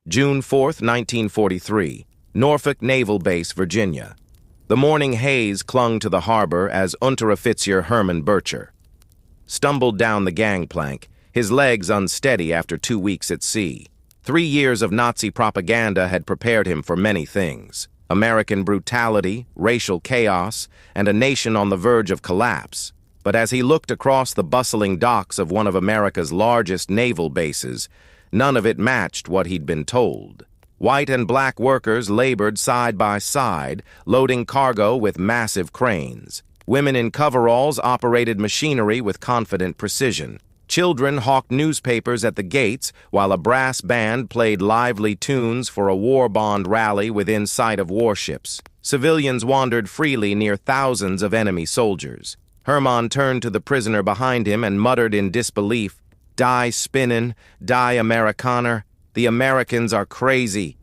June 4, 1943, Norfolk Naval Base, Virginia. The morning haze clung to the harbor as Unteroffizier Hermann Bircher stumbled down the gangplank, his legs unsteady after 2 weeks at sea. 3 years of Nazi propaganda had prepared him for many things: American brutality, racial chaos, and a nation on the verge of collapse. But as he looked across the bustling docks of one of America's largest naval bases, none of it matched what he'd been told. White and black workers labored side by side, loading cargo with massive cranes. Women in coveralls operated machinery with confident precision. Children hawked newspapers at the gates, while a brass band played lively tunes for a war bond rally within sight of warships. Civilians wandered freely near thousands of enemy soldiers. Hermann turned to the prisoner behind him and muttered in disbelief, "Die Spinnin', die Amerikaner. The Americans are crazy."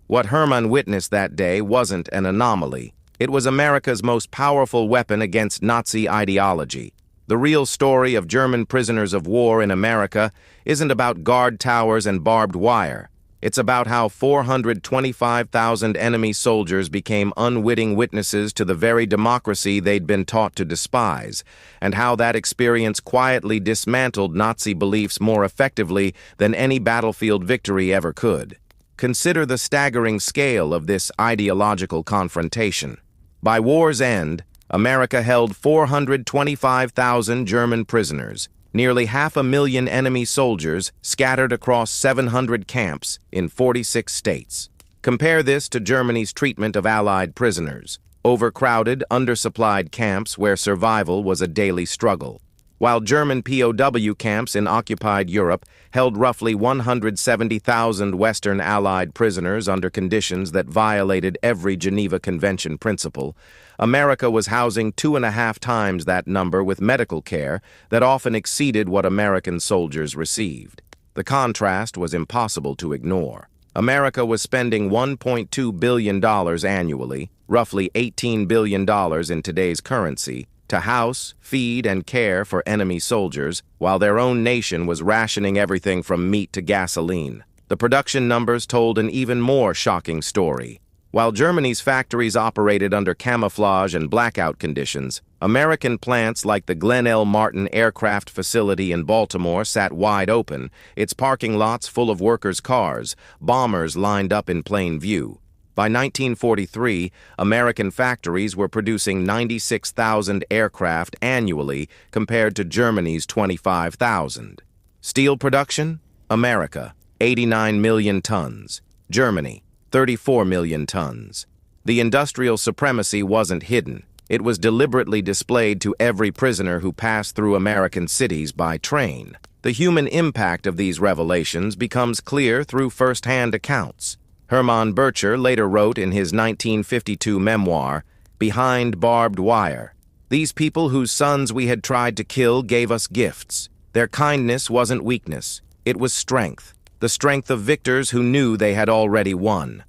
What Hermann witnessed that day wasn't an anomaly. It was America's most powerful weapon against Nazi ideology. The real story of German prisoners of war in America isn't about guard towers and barbed wire. It's about how 425,000 enemy soldiers became unwitting witnesses to the very democracy they'd been taught to despise, and how that experience quietly dismantled Nazi beliefs more effectively than any battlefield victory ever could. Consider the staggering scale of this ideological confrontation. By war's end, America held 425,000 German prisoners, nearly 500,000 enemy soldiers scattered across 700 camps in 46 states. Compare this to Germany's treatment of Allied prisoners: overcrowded, undersupplied camps where survival was a daily struggle. While German POW camps in occupied Europe held roughly 170,000 Western Allied prisoners under conditions that violated every Geneva Convention principle, America was housing 2.5 times that number with medical care that often exceeded what American soldiers received. The contrast was impossible to ignore. America was spending $1.2 billion annually, roughly $18 billion in today's currency, to house, feed, and care for enemy soldiers, while their own nation was rationing everything from meat to gasoline. The production numbers told an even more shocking story. While Germany's factories operated under camouflage and blackout conditions, American plants like the Glen L. Martin Aircraft Facility in Baltimore sat wide open, its parking lots full of workers' cars, bombers lined up in plain view. By 1943, American factories were producing 96,000 aircraft annually compared to Germany's 25,000. Steel production? America, 89 million tons. Germany, 34 million tons. The industrial supremacy wasn't hidden. It was deliberately displayed to every prisoner who passed through American cities by train. The human impact of these revelations becomes clear through first-hand accounts. Hermann Bircher later wrote in his 1952 memoir, Behind Barbed Wire, "These people whose sons we had tried to kill gave us gifts. Their kindness wasn't weakness. It was strength, the strength of victors who knew they had already won."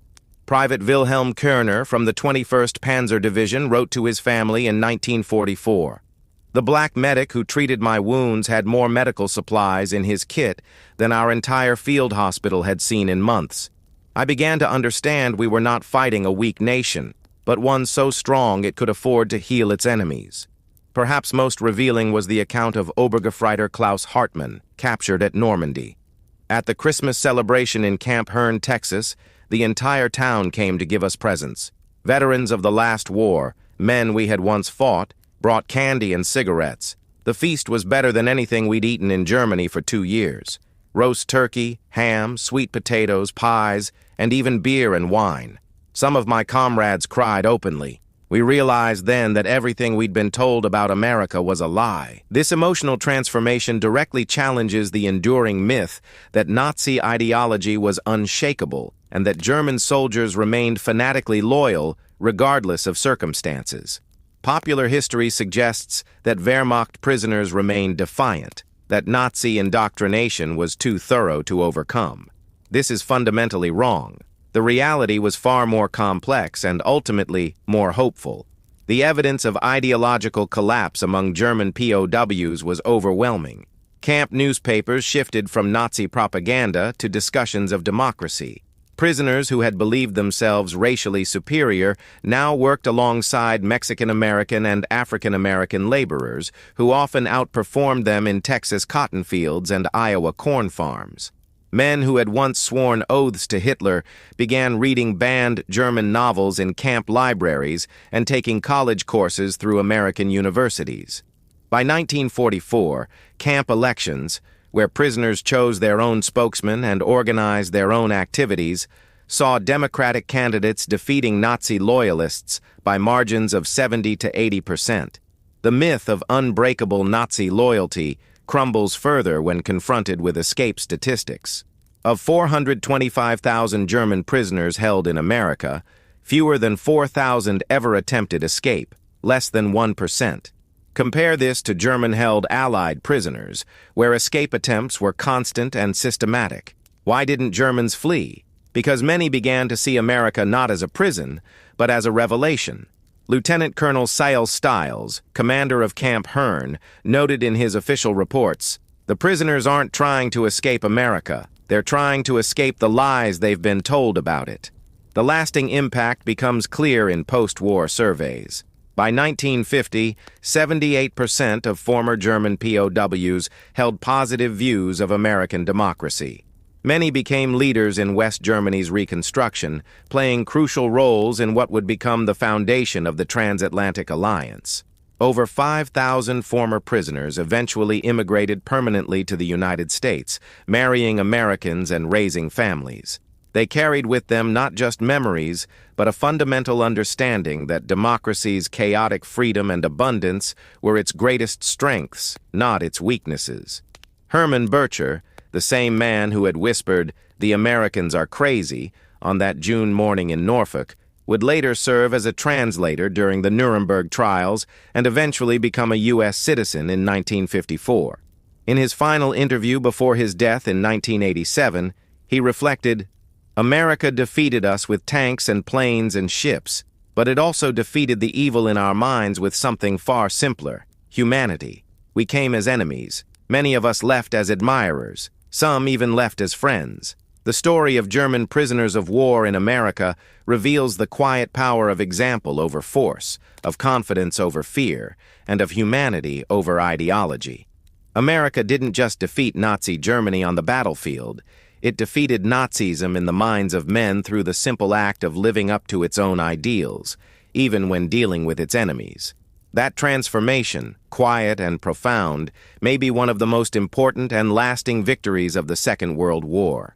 Private Wilhelm Körner from the 21st Panzer Division wrote to his family in 1944, "The black medic who treated my wounds had more medical supplies in his kit than our entire field hospital had seen in months. I began to understand we were not fighting a weak nation, but one so strong it could afford to heal its enemies." Perhaps most revealing was the account of Obergefreiter Klaus Hartmann, captured at Normandy. At the Christmas celebration in Camp Hearn, Texas, the entire town came to give us presents. Veterans of the last war, men we had once fought, brought candy and cigarettes. The feast was better than anything we'd eaten in Germany for 2 years. Roast turkey, ham, sweet potatoes, pies, and even beer and wine. Some of my comrades cried openly. We realized then that everything we'd been told about America was a lie. This emotional transformation directly challenges the enduring myth that Nazi ideology was unshakable and that German soldiers remained fanatically loyal regardless of circumstances. Popular history suggests that Wehrmacht prisoners remained defiant, that Nazi indoctrination was too thorough to overcome. This is fundamentally wrong. The reality was far more complex and ultimately more hopeful. The evidence of ideological collapse among German POWs was overwhelming. Camp newspapers shifted from Nazi propaganda to discussions of democracy. Prisoners who had believed themselves racially superior now worked alongside Mexican-American and African-American laborers, who often outperformed them in Texas cotton fields and Iowa corn farms. Men who had once sworn oaths to Hitler began reading banned German novels in camp libraries and taking college courses through American universities. By 1944, camp elections, where prisoners chose their own spokesman and organized their own activities, saw Democratic candidates defeating Nazi loyalists by margins of 70 to 80%. The myth of unbreakable Nazi loyalty crumbles further when confronted with escape statistics. Of 425,000 German prisoners held in America, fewer than 4,000 ever attempted escape, less than 1%. Compare this to German-held Allied prisoners, where escape attempts were constant and systematic. Why didn't Germans flee? Because many began to see America not as a prison, but as a revelation. Lieutenant Colonel Sile Stiles, commander of Camp Hearn, noted in his official reports, "The prisoners aren't trying to escape America. They're trying to escape the lies they've been told about it." The lasting impact becomes clear in post-war surveys. By 1950, 78% of former German POWs held positive views of American democracy. Many became leaders in West Germany's reconstruction, playing crucial roles in what would become the foundation of the transatlantic alliance. Over 5,000 former prisoners eventually immigrated permanently to the United States, marrying Americans and raising families. They carried with them not just memories, but a fundamental understanding that democracy's chaotic freedom and abundance were its greatest strengths, not its weaknesses. Herman Bircher, the same man who had whispered, "The Americans are crazy," on that June morning in Norfolk, would later serve as a translator during the Nuremberg trials and eventually become a U.S. citizen in 1954. In his final interview before his death in 1987, he reflected, "America defeated us with tanks and planes and ships, but it also defeated the evil in our minds with something far simpler: humanity. We came as enemies. Many of us left as admirers. Some even left as friends." The story of German prisoners of war in America reveals the quiet power of example over force, of confidence over fear, and of humanity over ideology. America didn't just defeat Nazi Germany on the battlefield. It defeated Nazism in the minds of men through the simple act of living up to its own ideals, even when dealing with its enemies. That transformation, quiet and profound, may be one of the most important and lasting victories of the Second World War.